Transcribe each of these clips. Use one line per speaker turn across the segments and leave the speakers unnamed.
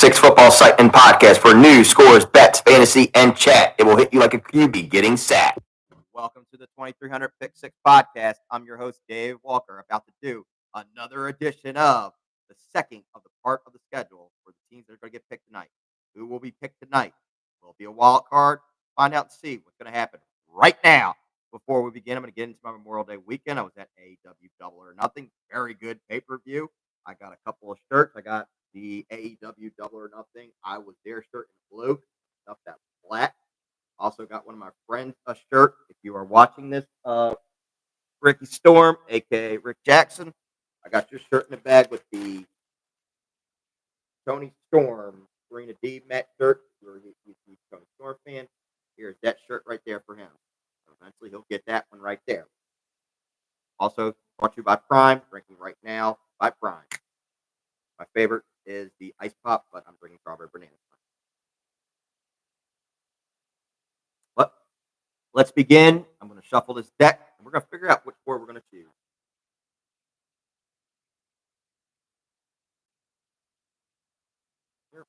Six Football site and podcast for news, scores, bets, fantasy, and chat. It will hit you like a QB getting sacked. Welcome to the 2300 Pick Six podcast. I'm your host, Dave Walker, about to do another edition of the second of the part of the schedule for the teams that are going to get picked tonight. Who will be picked tonight? Will it be a wild card? Find out and see what's going to happen right now. Before we begin, I'm going to get into my Memorial Day weekend. I was at AEW Double or Nothing. Very good pay-per-view. I got a couple of shirts. I got the AEW Double or Nothing. I was their shirt in blue, stuff that was black. Also got one of my friends a shirt. If you are watching this, Ricky Storm, aka Rick Jackson, I got your shirt in the bag with the Tony Storm Serena D Matt shirt. If you're a Tony Storm fan, here's that shirt right there for him. Eventually, he'll get that one right there. Also brought to you by Prime, drinking right now by Prime. My favorite is the Ice Pop, but I'm drinking strawberry banana. But let's begin. I'm going to shuffle this deck, and we're going to figure out which four we're going to choose. Here.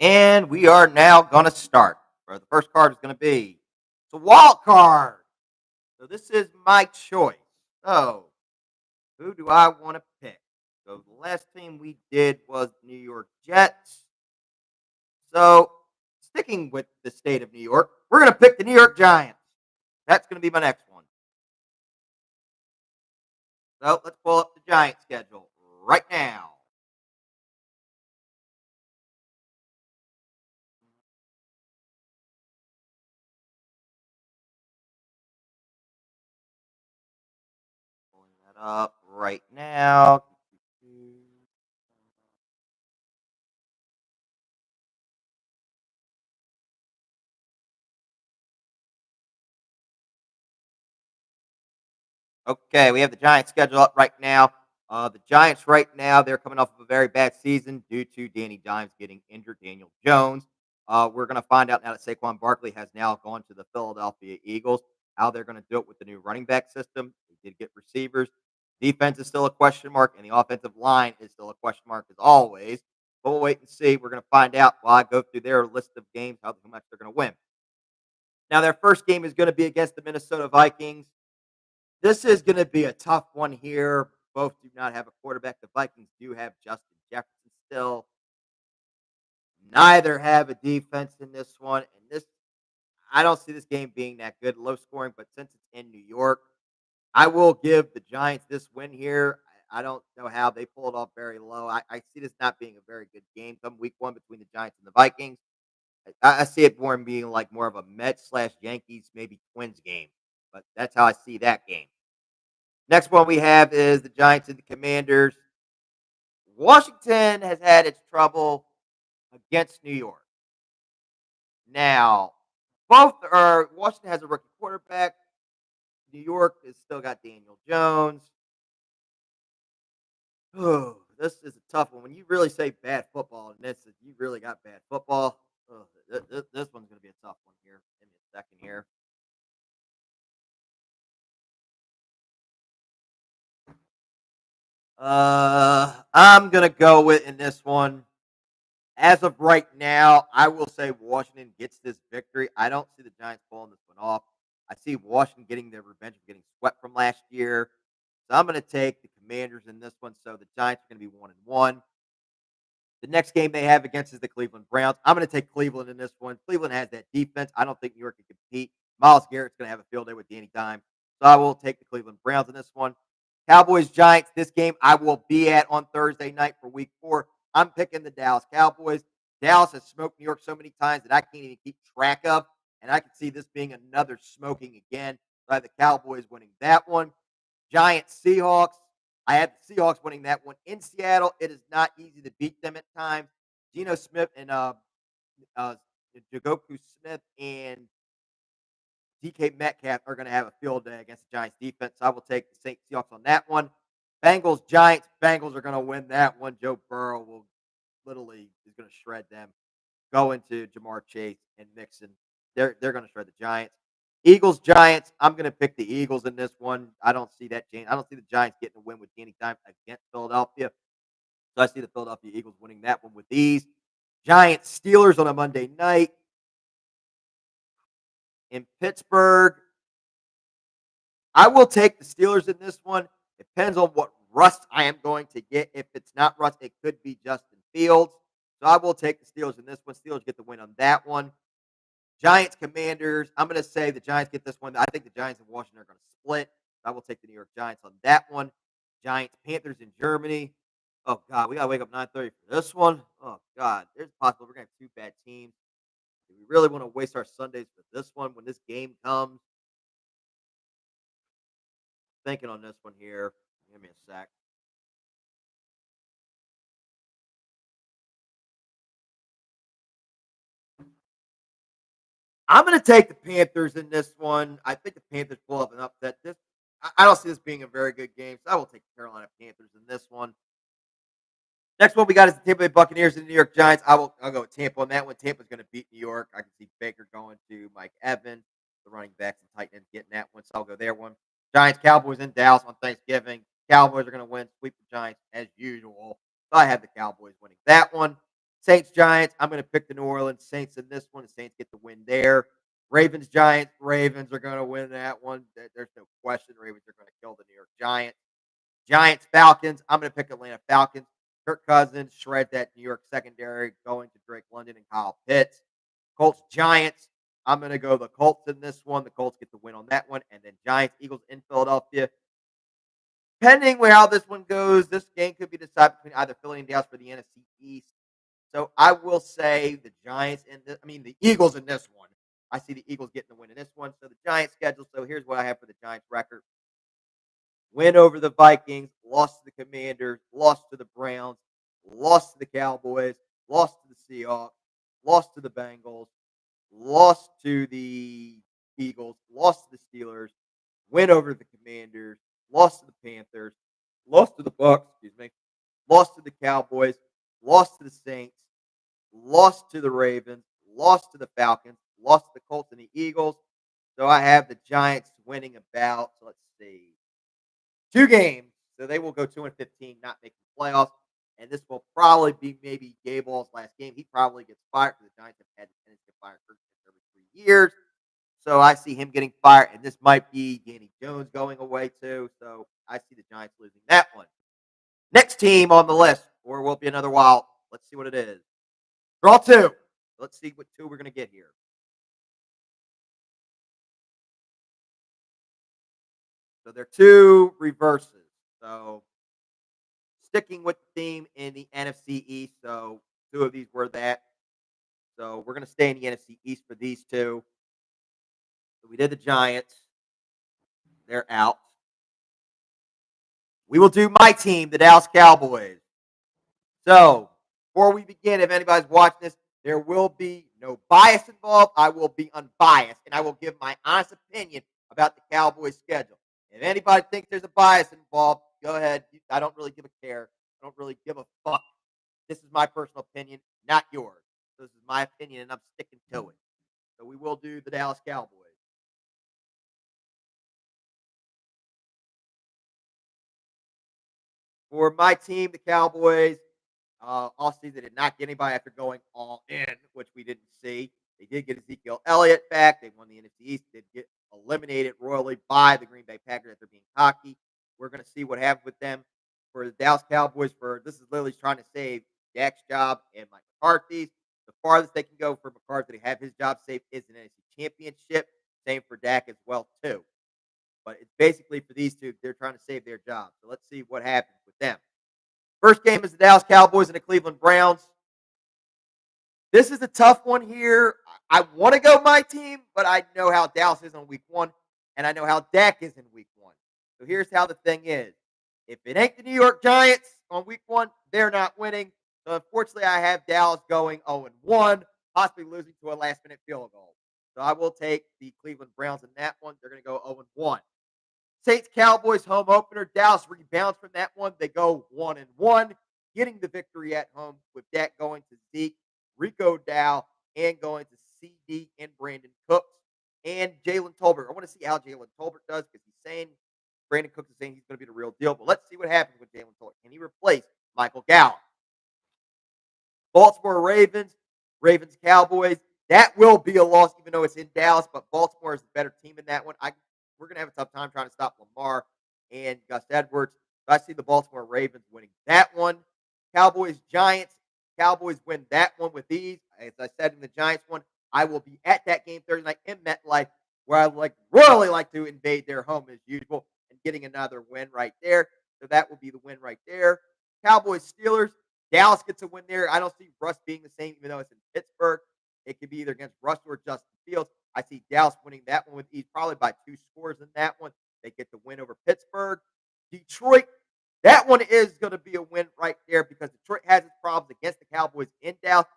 And we are now going to start. The first card is going to be the wild card. So this is my choice. So who do I want to pick? So the last team we did was New York Jets. So sticking with the state of New York, we're going to pick the New York Giants. That's going to be my next one. So let's pull up the Giants schedule right now. Pulling that up right now. Okay, we have the Giants schedule up right now. The Giants right now, they're coming off of a very bad season due to Danny Dimes getting injured, Daniel Jones. We're going to find out now that Saquon Barkley has now gone to the Philadelphia Eagles, how they're going to do it with the new running back system. They did get receivers. Defense is still a question mark, and the offensive line is still a question mark as always. But we'll wait and see. We're going to find out while I go through their list of games how much they're going to win. Now, their first game is going to be against the Minnesota Vikings. This is going to be a tough one here. Both do not have a quarterback. The Vikings do have Justin Jefferson still. Neither have a defense in this one. And this, I don't see this game being that good, low scoring. But since it's in New York, I will give the Giants this win here. I don't know how they pull it off very low. I see this not being a very good game. Come week one between the Giants and the Vikings, I see it more being like more of a Mets/Yankees, maybe Twins game. But that's how I see that game. Next one we have is the Giants and the Commanders. Washington has had its trouble against New York. Now, both are Washington has a rookie quarterback. New York has still got Daniel Jones. Oh, this is a tough one. When you really say bad football, and this you really got bad football. This one's going to be a tough one here. Give me a second here. I'm gonna go with in this one. As of right now, I will say Washington gets this victory. I don't see the Giants pulling this one off. I see Washington getting their revenge of getting swept from last year. So I'm going to take the Commanders in this one. So the Giants are going to be 1-1. The next game they have against is the Cleveland Browns. I'm going to take Cleveland in this one. Cleveland has that defense. I don't think New York can compete. Myles Garrett's going to have a field day with Danny Dimes. So I will take the Cleveland Browns in this one. Cowboys Giants. This game I will be at on Thursday night for Week 4. I'm picking the Dallas Cowboys. Dallas has smoked New York so many times that I can't even keep track of, and I can see this being another smoking again. So I have the Cowboys winning that one. Giants Seahawks. I have the Seahawks winning that one in Seattle. It is not easy to beat them at times. Geno Smith and Jagoku Smith and DK Metcalf are going to have a field day against the Giants defense. So I will take the Saints Seahawks on that one. Bengals Giants. Bengals are going to win that one. Joe Burrow will literally is going to shred them. Go into Jamar Chase and Mixon. They're going to shred the Giants. Eagles Giants. I'm going to pick the Eagles in this one. I don't see that change. I don't see the Giants getting a win with any time against Philadelphia. So I see the Philadelphia Eagles winning that one with ease. Giants Steelers on a Monday night in Pittsburgh. I will take the Steelers in this one. It depends on what rust I am going to get. If it's not rust, it could be Justin Fields. So I will take the Steelers in this one. Steelers get the win on that one. Giants Commanders. I'm going to say the Giants get this one. I think the Giants and Washington are going to split. I will take the New York Giants on that one. Giants Panthers in Germany. Oh God, we got to wake up 9:30 for this one. Oh God, there's possible we're going to have two bad teams. Do we really want to waste our Sundays for this one when this game comes? Thinking on this one here. Give me a sec. I'm going to take the Panthers in this one. I think the Panthers pull up an upset. I don't see this being a very good game, so I will take the Carolina Panthers in this one. Next one we got is the Tampa Bay Buccaneers and the New York Giants. I'll go with Tampa on that one. Tampa's going to beat New York. I can see Baker going to Mike Evans, the running backs and tight ends getting that one, so I'll go there one. Giants Cowboys in Dallas on Thanksgiving. Cowboys are going to win, sweep the Giants as usual. So I have the Cowboys winning that one. Saints Giants. I'm going to pick the New Orleans Saints in this one. The Saints get the win there. Ravens Giants. Ravens are going to win that one. There's no question. Ravens are going to kill the New York Giants. Giants Falcons. I'm going to pick Atlanta Falcons. Kirk Cousins shred that New York secondary, going to Drake London and Kyle Pitts. Colts Giants. I'm going to go the Colts in this one. The Colts get the win on that one. And then Giants Eagles in Philadelphia. Depending where how this one goes, this game could be decided between either Philly and Dallas for the NFC East. So I will say the the Eagles in this one. I see the Eagles getting the win in this one. So the Giants schedule. So here's what I have for the Giants record. Win over the Vikings, lost to the Commanders, lost to the Browns, lost to the Cowboys, lost to the Seahawks, lost to the Bengals, lost to the Eagles, lost to the Steelers, win over the Commanders, lost to the Panthers, lost to the Bucks, lost to the Cowboys, lost to the Saints, lost to the Ravens, lost to the Falcons, lost to the Colts and the Eagles. So I have the Giants winning about, so let's see, 2 games. So they will go 2-15, not making the playoffs. And this will probably be maybe Gabl's last game. He probably gets fired because the Giants have had the tendency to fire every 3 years. So I see him getting fired, and this might be Danny Jones going away too. So I see the Giants losing that one. Next team on the list, or will be another wild. Let's see what it is. Draw 2. Let's see what 2 we're going to get here. So they're 2 reverses. So sticking with the theme in the NFC East. So 2 of these were that. So we're going to stay in the NFC East for these 2. So we did the Giants. They're out. We will do my team, the Dallas Cowboys. So before we begin, if anybody's watching this, there will be no bias involved. I will be unbiased, and I will give my honest opinion about the Cowboys' schedule. If anybody thinks there's a bias involved, go ahead. I don't really give a care. I don't really give a fuck. This is my personal opinion, not yours. This is my opinion, and I'm sticking to it. So we will do the Dallas Cowboys. For my team, the Cowboys, all season did not get anybody after going all in, which we didn't see. They did get Ezekiel Elliott back. They won the NFC East. They did get eliminated royally by the Green Bay Packers after being cocky. We're going to see what happens with them. For the Dallas Cowboys, this is literally trying to save Dak's job and Mike McCarthy's. The farthest they can go for McCarthy to have his job safe is an NFC Championship. Same for Dak as well, too. But it's basically for these 2, they're trying to save their job. So let's see what happens with them. First game is the Dallas Cowboys and the Cleveland Browns. This is a tough one here. I want to go my team, but I know how Dallas is on week 1, and I know how Dak is in week 1. So here's how the thing is. If it ain't the New York Giants on week 1, they're not winning. So unfortunately, I have Dallas going 0-1, possibly losing to a last-minute field goal. So I will take the Cleveland Browns in that one. They're going to go 0-1. Saints Cowboys home opener. Dallas rebounds from that one. They go 1-1, getting the victory at home with that going to Zeke, Rico Dow, and going to CD and Brandon Cooks and Jalen Tolbert. I want to see how Jalen Tolbert does because he's saying Brandon Cooks is saying he's going to be the real deal. But let's see what happens with Jalen Tolbert. Can he replace Michael Gallup? Baltimore Ravens, Ravens Cowboys. That will be a loss, even though it's in Dallas. But Baltimore is the better team in that one. We're going to have a tough time trying to stop Lamar and Gus Edwards. So I see the Baltimore Ravens winning that one. Cowboys Giants. Cowboys win that one with ease. As I said in the Giants one, I will be at that game Thursday night in MetLife, where I would really like to invade their home as usual and getting another win right there. So that will be the win right there. Cowboys Steelers. Dallas gets a win there. I don't see Russ being the same, even though it's in Pittsburgh. It could be either against Russ or Justin Fields. I see Dallas winning that one with ease, probably by 2 scores in that one. They get the win over Pittsburgh. Detroit, that one is going to be a win right there because Detroit has its problems against the Cowboys in Dallas.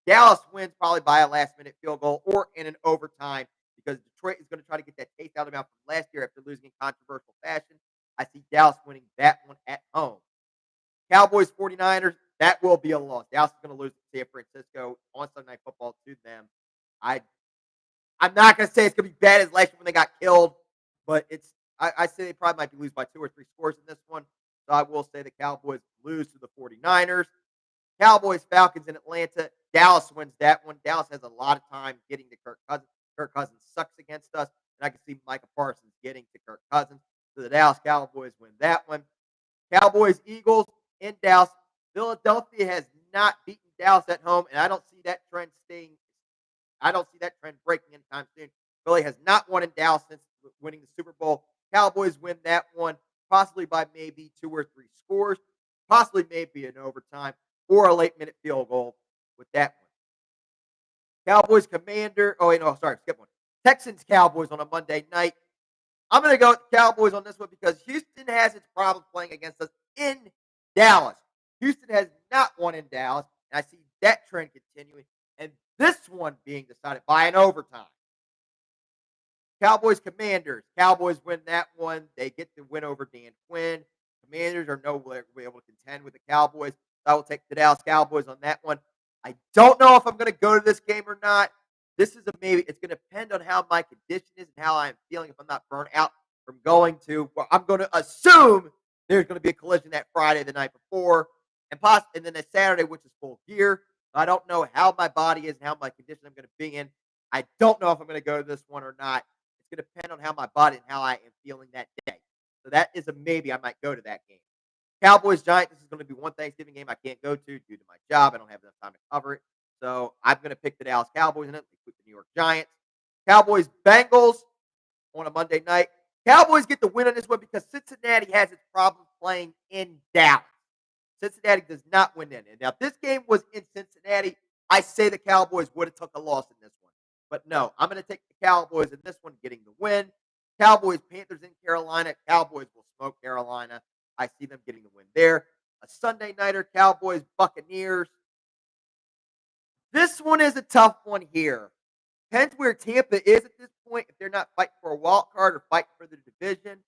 Dallas wins probably by a last-minute field goal or in an overtime because Detroit is going to try to get that taste out of them from last year after losing in controversial fashion. I see Dallas winning that one at home. Cowboys 49ers, that will be a loss. Dallas is going to lose to San Francisco on Sunday Night Football to them. I'm not going to say it's going to be bad as last year when they got killed, but I say they probably might be lose by 2 or 3 scores in this one. So I will say the Cowboys lose to the 49ers. Cowboys Falcons in Atlanta. Dallas wins that one. Dallas has a lot of time getting to Kirk Cousins. Kirk Cousins sucks against us, and I can see Micah Parsons getting to Kirk Cousins. So the Dallas Cowboys win that one. Cowboys Eagles in Dallas. Philadelphia has not beaten Dallas at home, and I don't see that trend staying. I don't see that trend breaking anytime soon. Philly has not won in Dallas since winning the Super Bowl. Cowboys win that one, possibly by maybe 2 or 3 scores, possibly maybe an overtime or a late-minute field goal with that one. Cowboys Commander. Oh, wait, no, sorry, skip one. Texans Cowboys on a Monday night. I'm going to go with the Cowboys on this one because Houston has its problems playing against us in Dallas. Houston has not won in Dallas, and I see that trend continuing, and this one being decided by an overtime. Cowboys Commanders. Cowboys win that one. They get the win over Dan Quinn. Commanders are nowhere to be able to contend with the Cowboys. So I will take the Dallas Cowboys on that one. I don't know if I'm going to go to this game or not. This is a maybe. It's going to depend on how my condition is and how I'm feeling if I'm not burnt out from going to. Well, I'm going to assume there's going to be a collision that Friday the night before and then a Saturday, which is full gear. So I don't know how my body is and how my condition I'm going to be in. I don't know if I'm going to go to this one or not. It's going to depend on how my body and how I am feeling that day. So that is a maybe. I might go to that game. Cowboys Giants. This is going to be one Thanksgiving game I can't go to due to my job. I don't have enough time to cover it. So I'm going to pick the Dallas Cowboys in it. With the New York Giants. Cowboys Bengals on a Monday night. Cowboys get the win on this one because Cincinnati has its problems playing in Dallas. Cincinnati does not win in. And now, if this game was in Cincinnati, I say the Cowboys would have took a loss in this one. But no, I'm going to take the Cowboys in this one getting the win. Cowboys, Panthers in Carolina. Cowboys will smoke Carolina. I see them getting the win there. A Sunday nighter, Cowboys, Buccaneers. This one is a tough one here. Depends where Tampa is at this point. If they're not fighting for a wild card or fighting for the division.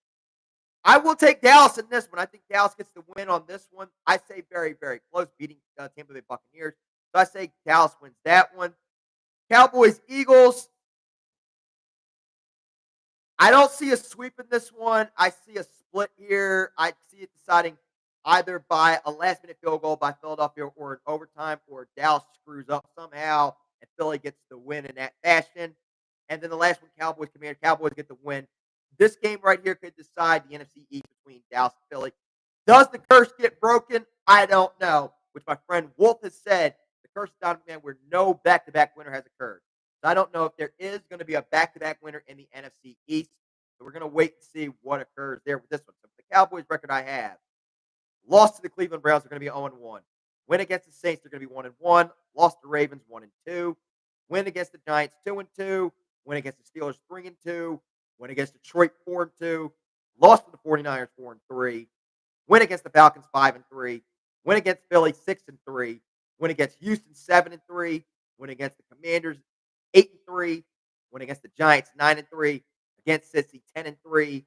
I will take Dallas in this one. I think Dallas gets the win on this one. I say very, very close, beating Tampa Bay Buccaneers. So I say Dallas wins that one. Cowboys, Eagles. I don't see a sweep in this one. I see a split here. I see it deciding either by a last-minute field goal by Philadelphia or an overtime, or Dallas screws up somehow and Philly gets the win in that fashion. And then the last one, Cowboys, Commanders. Cowboys get the win. This game right here could decide the NFC East between Dallas and Philly. Does the curse get broken? I don't know, which my friend Wolf has said the curse is down man where no back-to-back winner has occurred. So I don't know if there is going to be a back-to-back winner in the NFC East. So we're going to wait and see what occurs there with this one. So the Cowboys record I have, lost to the Cleveland Browns, they're going to be 0-1. Win against the Saints, they're going to be 1-1. Lost to Ravens, 1-2. Win against the Giants, 2-2. Win against the Steelers, 3-2. Win against Detroit, 4-2. Lost to the 49ers, 4-3. Win against the Falcons, 5-3. Win against Philly, 6-3. Win against Houston, 7-3. Win against the Commanders, 8-3. Win against the Giants 9-3, against Cincy 10-3,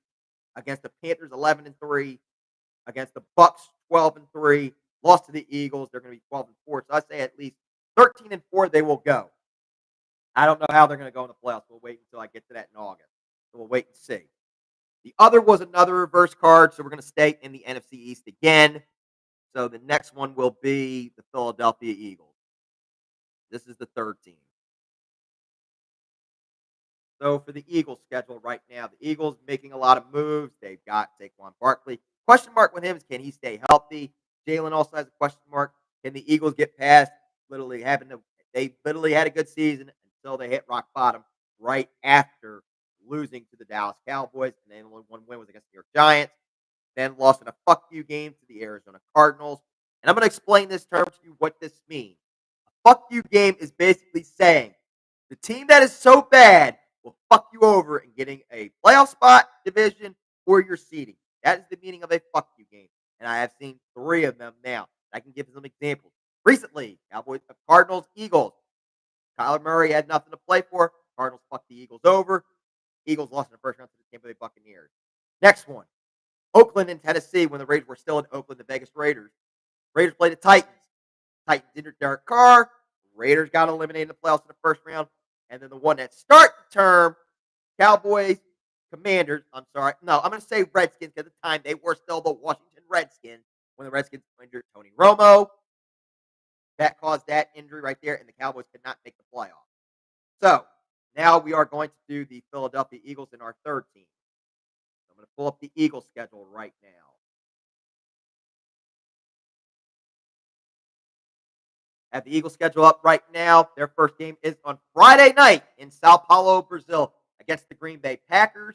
against the Panthers 11-3, against the Bucks 12-3, lost to the Eagles. They're going to be 12-4. So I say at least 13-4 they will go. I don't know how they're going to go in the playoffs. We'll wait until I get to that in August. So we'll wait and see. The other was another reverse card, so we're going to stay in the NFC East again. So the next one will be the Philadelphia Eagles. This is the third team. So for the Eagles schedule right now, the Eagles making a lot of moves. They've got Saquon Barkley. Question mark with him is, can he stay healthy? Jalen also has a question mark. Can the Eagles get past they literally had a good season until they hit rock bottom right after losing to the Dallas Cowboys, and then only one win was against the New York Giants. Then lost in a fuck you game to the Arizona Cardinals. And I'm going to explain this term to you what this means. A fuck you game is basically saying the team that is so bad will fuck you over in getting a playoff spot, division, or your seeding. That is the meaning of a fuck you game. And I have seen 3 of them now. I can give some examples. Recently, Cowboys, Cardinals, Eagles. Kyler Murray had nothing to play for. Cardinals fucked the Eagles over. Eagles lost in the first round to the Tampa Bay Buccaneers. Next one, Oakland and Tennessee, when the Raiders were still in Oakland, the Vegas Raiders. Raiders played the Titans. Titans injured Derek Carr. Raiders got eliminated in the playoffs in the first round. And then the one that started the term, Cowboys, Commanders. I'm sorry. No, I'm going to say Redskins because at the time they were still the Washington Redskins when the Redskins injured Tony Romo. That caused that injury right there, and the Cowboys could not make the playoffs. So now we are going to do the Philadelphia Eagles in our third team. I'm going to pull up the Eagles schedule right now. Have the Eagles schedule up right now. Their first game is on Friday night in Sao Paulo, Brazil, against the Green Bay Packers.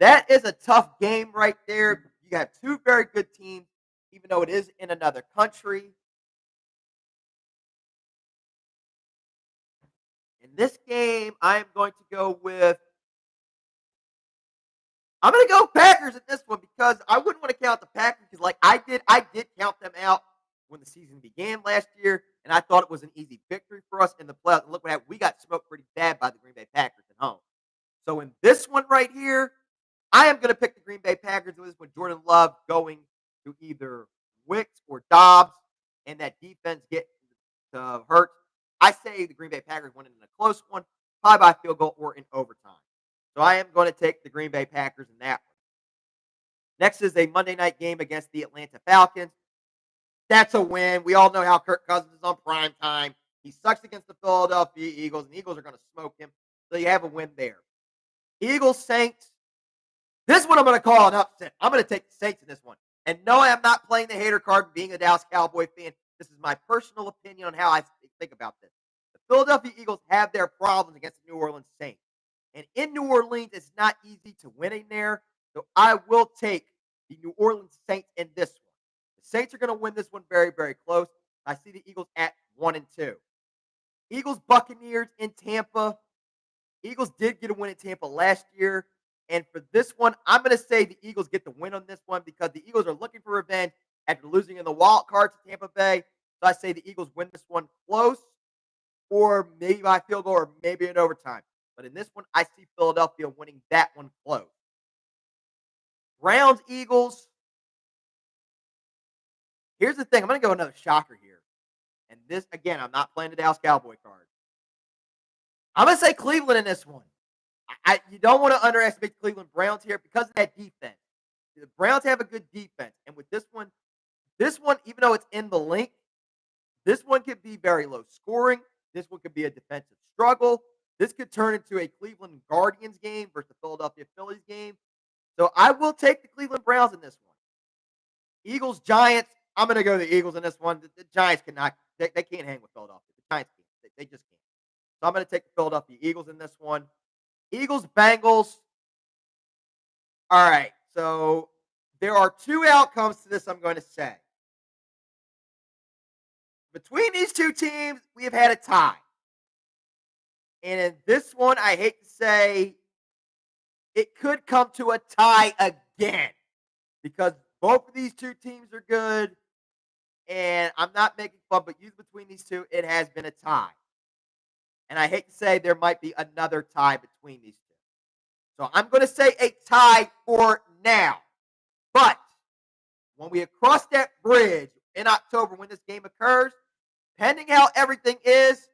That is a tough game right there. You got 2 very good teams, even though it is in another country. In this game, I am going to go with. I'm going to go Packers in this one because I wouldn't want to count the Packers because, like I did count them out when the season began last year, and I thought it was an easy victory for us in the playoffs. And look what happened. We got smoked pretty bad by the Green Bay Packers at home. So in this one right here, I am going to pick the Green Bay Packers in this one. Jordan Love going to either Wicks or Dobbs, and that defense get hurt. I say the Green Bay Packers win in a close one, probably by field goal or in overtime. So I am going to take the Green Bay Packers in that one. Next is a Monday night game against the Atlanta Falcons. That's a win. We all know how Kirk Cousins is on prime time. He sucks against the Philadelphia Eagles, and the Eagles are going to smoke him. So you have a win there. Eagles, Saints. This one I'm going to call an upset. I'm going to take the Saints in this one. And no, I'm not playing the hater card being a Dallas Cowboy fan. This is my personal opinion on how I think about this. The Philadelphia Eagles have their problems against the New Orleans Saints. And in New Orleans, it's not easy to win in there. So I will take the New Orleans Saints in this one. The Saints are going to win this one very, very close. I see the Eagles at 1-2. Eagles Buccaneers in Tampa. Eagles did get a win in Tampa last year. And for this one, I'm going to say the Eagles get the win on this one because the Eagles are looking for revenge after losing in the wild card to Tampa Bay. So I say the Eagles win this one close or maybe by field goal or maybe in overtime. But in this one, I see Philadelphia winning that one close. Browns, Eagles. Here's the thing. I'm going to go another shocker here. And this, again, I'm not playing the Dallas Cowboy card. I'm going to say Cleveland in this one. You don't want to underestimate the Cleveland Browns here because of that defense. The Browns have a good defense. And with this one, even though it's in the link, this one could be very low scoring. This one could be a defensive struggle. This could turn into a Cleveland Guardians game versus the Philadelphia Phillies game. So I will take the Cleveland Browns in this one. Eagles, Giants. I'm going to go to the Eagles in this one. The Giants cannot. They can't hang with Philadelphia. The Giants can't. They just can't. So I'm going to take the Philadelphia Eagles in this one. Eagles, Bengals. All right. So there are 2 outcomes to this, I'm going to say. Between these 2 teams, we have had a tie. And in this one, I hate to say, it could come to a tie again because both of these 2 teams are good. And I'm not making fun, but between these 2, it has been a tie. And I hate to say there might be another tie between these two. So I'm going to say a tie for now. But when we cross that bridge in October when this game occurs, pending how everything is,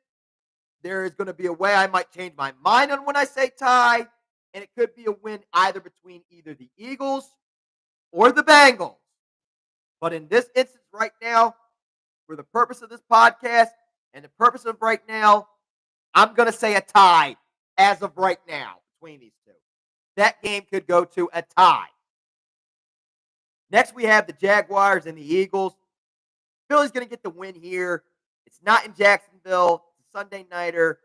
there is going to be a way I might change my mind on when I say tie, and it could be a win either between either the Eagles or the Bengals. But in this instance, right now, for the purpose of this podcast and the purpose of right now, I'm going to say a tie as of right now between these two. That game could go to a tie. Next, we have the Jaguars and the Eagles. Philly's going to get the win here. It's not in Jacksonville. It's a Sunday nighter.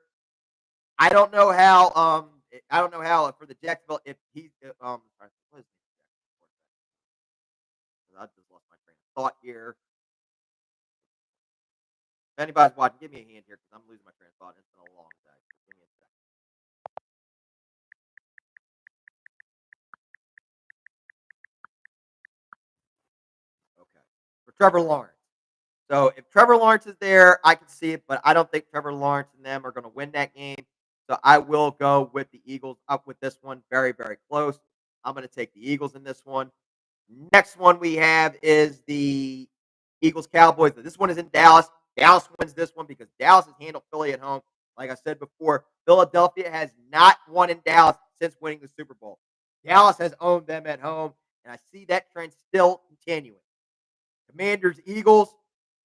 I don't know how. I don't know how for the Jacksonville if he's I just lost my train of thought here. If anybody's watching, give me a hand here because I'm losing my train of thought. It's been a long day. Give me a second. Okay. For Trevor Lawrence. So if Trevor Lawrence is there, I can see it, but I don't think Trevor Lawrence and them are going to win that game. So I will go with the Eagles up with this one. Very, very close. I'm going to take the Eagles in this one. Next one we have is the Eagles Cowboys. This one is in Dallas. Dallas wins this one because Dallas has handled Philly at home. Like I said before, Philadelphia has not won in Dallas since winning the Super Bowl. Dallas has owned them at home, and I see that trend still continuing. Commanders, Eagles.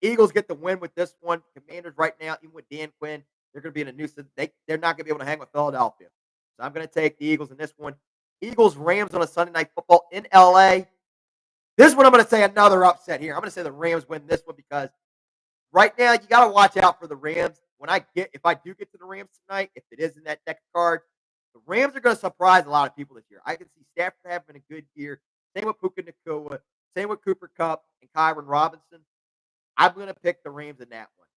Eagles get the win with this one. Commanders right now, even with Dan Quinn, they're going to be in a new. They're not going to be able to hang with Philadelphia. So I'm going to take the Eagles in this one. Eagles, Rams on a Sunday Night Football in LA. This one I'm going to say another upset here. I'm going to say the Rams win this one because right now you got to watch out for the Rams. If I do get to the Rams tonight, if it is in that deck of cards, the Rams are going to surprise a lot of people this year. I can see Stafford having a good year. Same with Puka Nacua. Same with Cooper Kupp and Kyron Robinson. I'm going to pick the Rams in that one.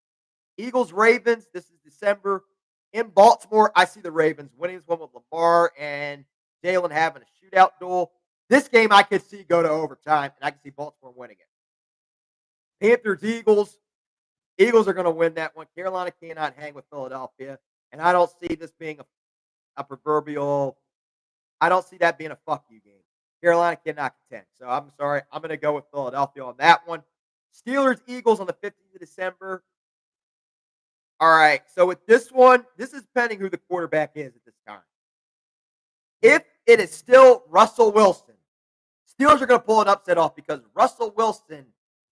Eagles, Ravens. This is December. In Baltimore, I see the Ravens winning this one with Lamar and Jalen having a shootout duel. This game I could see go to overtime, and I can see Baltimore winning it. Panthers, Eagles. Eagles are going to win that one. Carolina cannot hang with Philadelphia, and I don't see this being a proverbial. I don't see that being a fuck you game. Carolina cannot contend. So I'm sorry. I'm going to go with Philadelphia on that one. Steelers, Eagles on the 15th of December. All right. So with this one, this is pending who the quarterback is at this time. If it is still Russell Wilson, Steelers are going to pull an upset off because Russell Wilson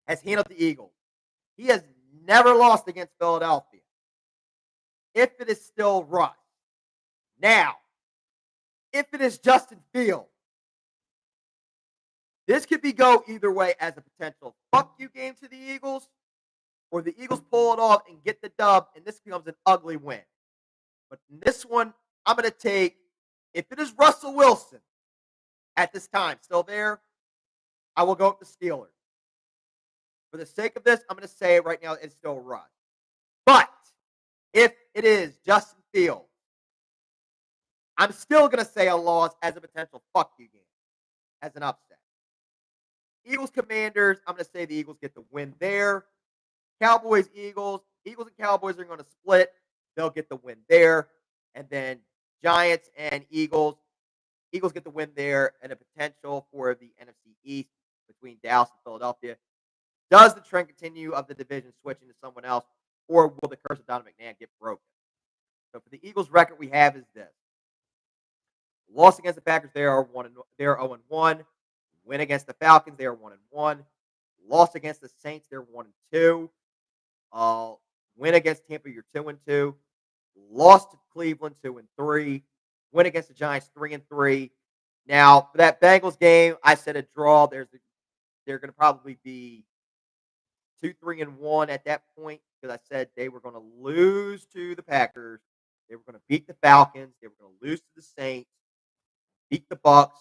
has handled the Eagles. He has never lost against Philadelphia. If it is still Russ. Now, if it is Justin Fields, this could go either way as a potential fuck you game to the Eagles, or the Eagles pull it off and get the dub, and this becomes an ugly win. But in this one, I'm going to take, if it is Russell Wilson at this time still there, I will go with the Steelers. For the sake of this, I'm going to say it right now, it's still Russ. But if it is Justin Fields, I'm still going to say a loss as a potential fuck you game, as an upset. Eagles, Commanders, I'm going to say the Eagles get the win there. Cowboys, Eagles. Eagles and Cowboys are going to split. They'll get the win there. And then Giants and Eagles. Eagles get the win there and a potential for the NFC East between Dallas and Philadelphia. Does the trend continue of the division switching to someone else, or will the curse of Donovan McNabb get broken? So for the Eagles' record, we have is this: loss against the Packers, they are 0-1. Win against the Falcons, they are 1-1. Loss against the Saints, they're 1-2. Win against Tampa, you're 2-2. Lost to Cleveland, 2-3. Win against the Giants, 3-3. Now for that Bengals game, I said a draw. They're going to probably be 2-3-1 at that point because I said they were going to lose to the Packers. They were going to beat the Falcons. They were going to lose to the Saints, beat the Bucks,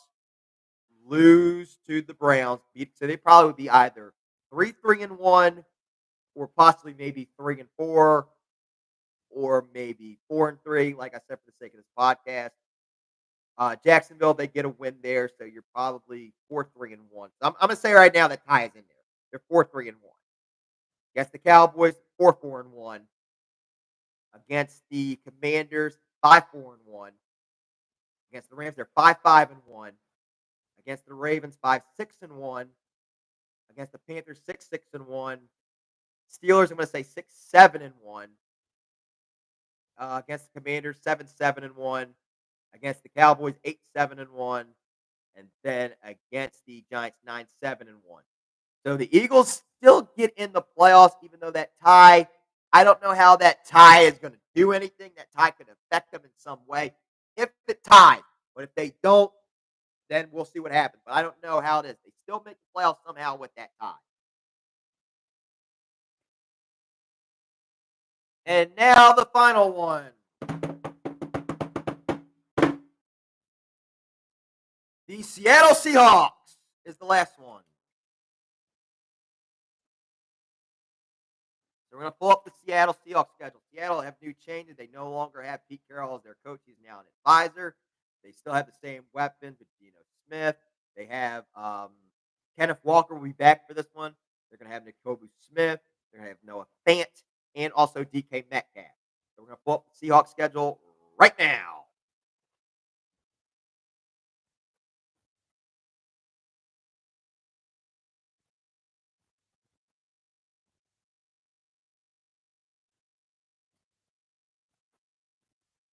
lose to the Browns. So they probably would be either 3-3-1 or possibly maybe 3-4 or maybe 4-3. Like I said, for the sake of this podcast, Jacksonville, they get a win there, so you're probably 4-3-1. So I'm going to say right now that tie is in there. They're 4-3-1. Against the Cowboys, 4-4-1. Against the Commanders, 5-4-1. Against the Rams, they're 5-5-1. Against the Ravens, 5-6-1. Against the Panthers, 6-6-1. Steelers, I'm going to say 6-7-1. Against the Commanders, 7-7-1. Against the Cowboys, 8-7-1. And then against the Giants, 9-7-1. So the Eagles still get in the playoffs, even though that tie, I don't know how that tie is going to do anything. That tie could affect them in some way if it ties. But if they don't, then we'll see what happens. But I don't know how it is. They still make the playoffs somehow with that tie. And now the final one. The Seattle Seahawks is the last one. So we're going to pull up the Seattle Seahawks schedule. Seattle have new changes. They no longer have Pete Carroll as their coach. He's now an advisor. They still have the same weapons with Geno Smith. They have Kenneth Walker will be back for this one. They're going to have N'Kobe Smith. They're going to have Noah Fant and also DK Metcalf. So we're going to pull up the Seahawks schedule right now.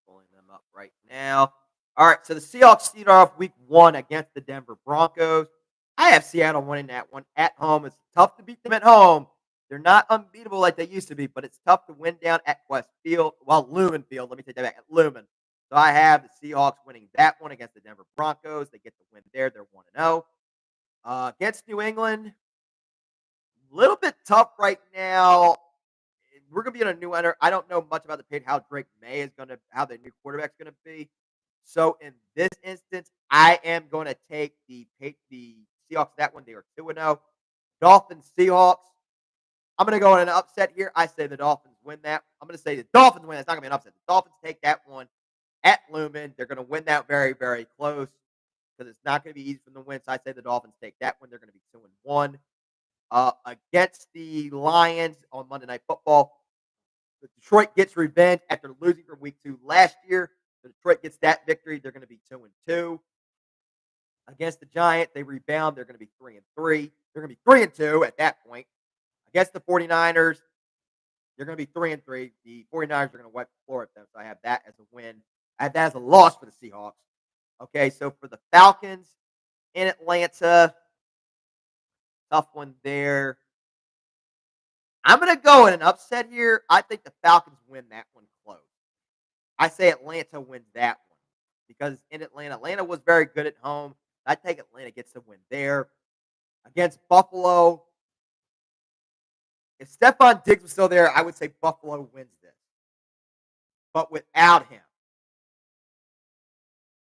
Pulling them up right now. All right, so the Seahawks start off week 1 against the Denver Broncos. I have Seattle winning that one at home. It's tough to beat them at home. They're not unbeatable like they used to be, but it's tough to win down at Quest Field. Well, Lumen Field. Let me take that back. At Lumen. So I have the Seahawks winning that one against the Denver Broncos. They get the win there. They're 1-0. Against New England, a little bit tough right now. We're gonna be in a new enter. I don't know much about the pit, how Drake May is gonna, how the new quarterback's gonna be. So in this instance, I am going to take the Seahawks. That one, they are 2-0. Dolphins Seahawks. I'm going to go in an upset here. I say the Dolphins win that. I'm going to say the Dolphins win. It's not going to be an upset. The Dolphins take that one at Lumen. They're going to win that very, very close because it's not going to be easy for them to win. So I say the Dolphins take that one. They're going to be 2-1. Against the Lions on Monday Night Football, Detroit gets revenge after losing from week 2 last year. So Detroit gets that victory. They're going to be 2-2. Against the Giants, they rebound. They're going to be 3-3. They're going to be 3-2 at that point. Against the 49ers, they're going to be 3-3. The 49ers are going to wipe the floor with them. So I have that as a win. I have that as a loss for the Seahawks. Okay, so for the Falcons in Atlanta, tough one there. I'm going to go in an upset here. I think the Falcons win that one close. I say Atlanta wins that one because in Atlanta was very good at home. I think Atlanta gets the win there. Against Buffalo, if Stephon Diggs was still there, I would say Buffalo wins this. But without him,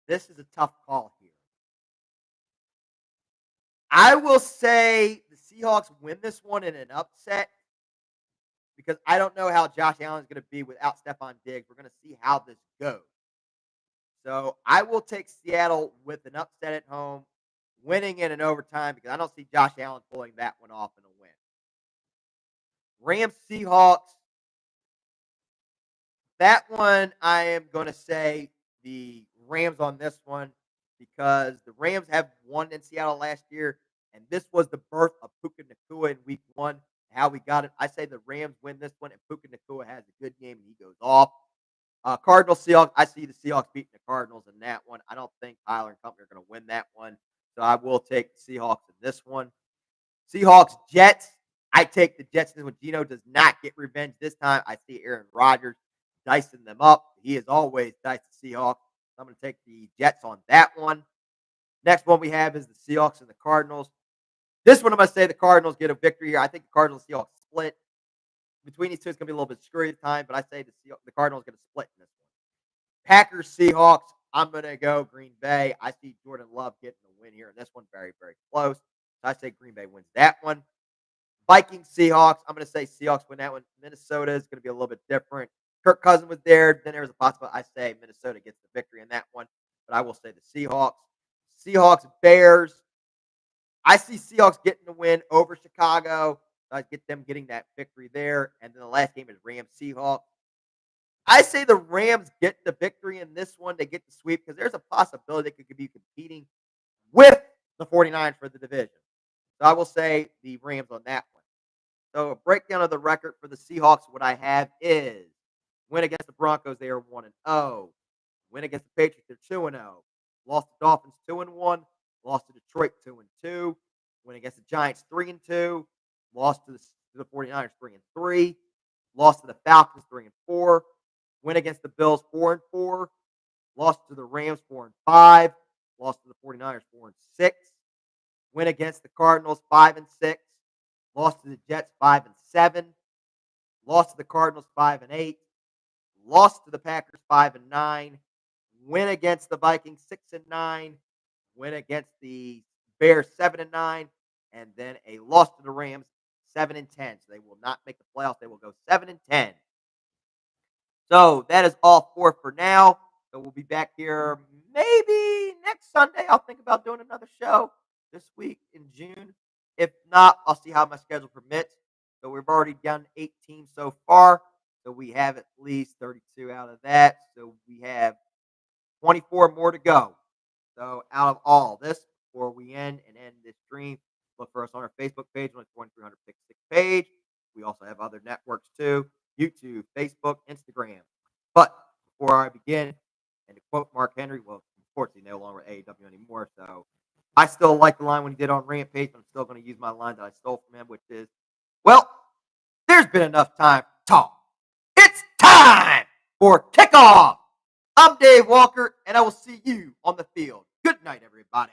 this is a tough call here. I will say the Seahawks win this one in an upset because I don't know how Josh Allen is going to be without Stephon Diggs. We're going to see how this goes. So I will take Seattle with an upset at home, winning in an overtime because I don't see Josh Allen pulling that one off in a win. Rams Seahawks. That one I am going to say the Rams on this one because the Rams have won in Seattle last year, and this was the birth of Puka Nacua in week 1. How we got it. I say the Rams win this one, and Puka Nacua has a good game and he goes off. Cardinals Seahawks. I see the Seahawks beating the Cardinals in that one. I don't think Tyler and company are going to win that one, so I will take the Seahawks in this one. Seahawks Jets. I take the Jets when Geno does not get revenge this time. I see Aaron Rodgers dicing them up. He is always diced the Seahawks. So I'm going to take the Jets on that one. Next one we have is the Seahawks and the Cardinals. This one I'm going to say the Cardinals get a victory here. I think the Cardinals Seahawks split. Between these two, it's going to be a little bit screwy at time, but I say the Cardinals going to split in this one. Packers Seahawks. I'm going to go Green Bay. I see Jordan Love getting the win here in this one. Very, very close. So I say Green Bay wins that one. Vikings Seahawks. I'm going to say Seahawks win that one. Minnesota is going to be a little bit different. Kirk Cousins was there. Then there was a possibility. I say Minnesota gets the victory in that one, but I will say the Seahawks. Seahawks Bears. I see Seahawks getting the win over Chicago. I get them getting that victory there. And then the last game is Rams Seahawks. I say the Rams get the victory in this one. They get the sweep because there's a possibility they could be competing with the 49ers for the division. So I will say the Rams on that one. So a breakdown of the record for the Seahawks, what I have is win against the Broncos, they are 1-0. Win against the Patriots, they're 2-0. Lost to Dolphins 2-1. Lost to Detroit 2-2. Win against the Giants 3-2. Lost to the 49ers 3-3. Lost to the Falcons 3-4. Win against the Bills 4-4. Lost to the Rams 4-5. Lost to the 49ers 4-6. Win against the Cardinals 5-6. Lost to the Jets 5-7. Lost to the Cardinals 5-8. Lost to the Packers 5-9. Win against the Vikings 6-9. Win against the Bears 7-9. And then a loss to the Rams 7-10. So they will not make the playoffs. They will go 7-10. So that is all for now. So we'll be back here maybe next Sunday. I'll think about doing another show this week in June. If not, I'll see how my schedule permits. So we've already done 8 teams so far. So we have at least 32 out of that. So we have 24 more to go. So out of all this, before we end this stream, look for us on our Facebook page, on the 2366 page. We also have other networks too, YouTube, Facebook, Instagram. But before I begin, and to quote Mark Henry, well, unfortunately no longer AEW anymore, so I still like the line when he did on Rampage, but I'm still going to use my line that I stole from him, which is, well, there's been enough time to talk. It's time for kickoff. I'm Dave Walker, and I will see you on the field. Good night, everybody.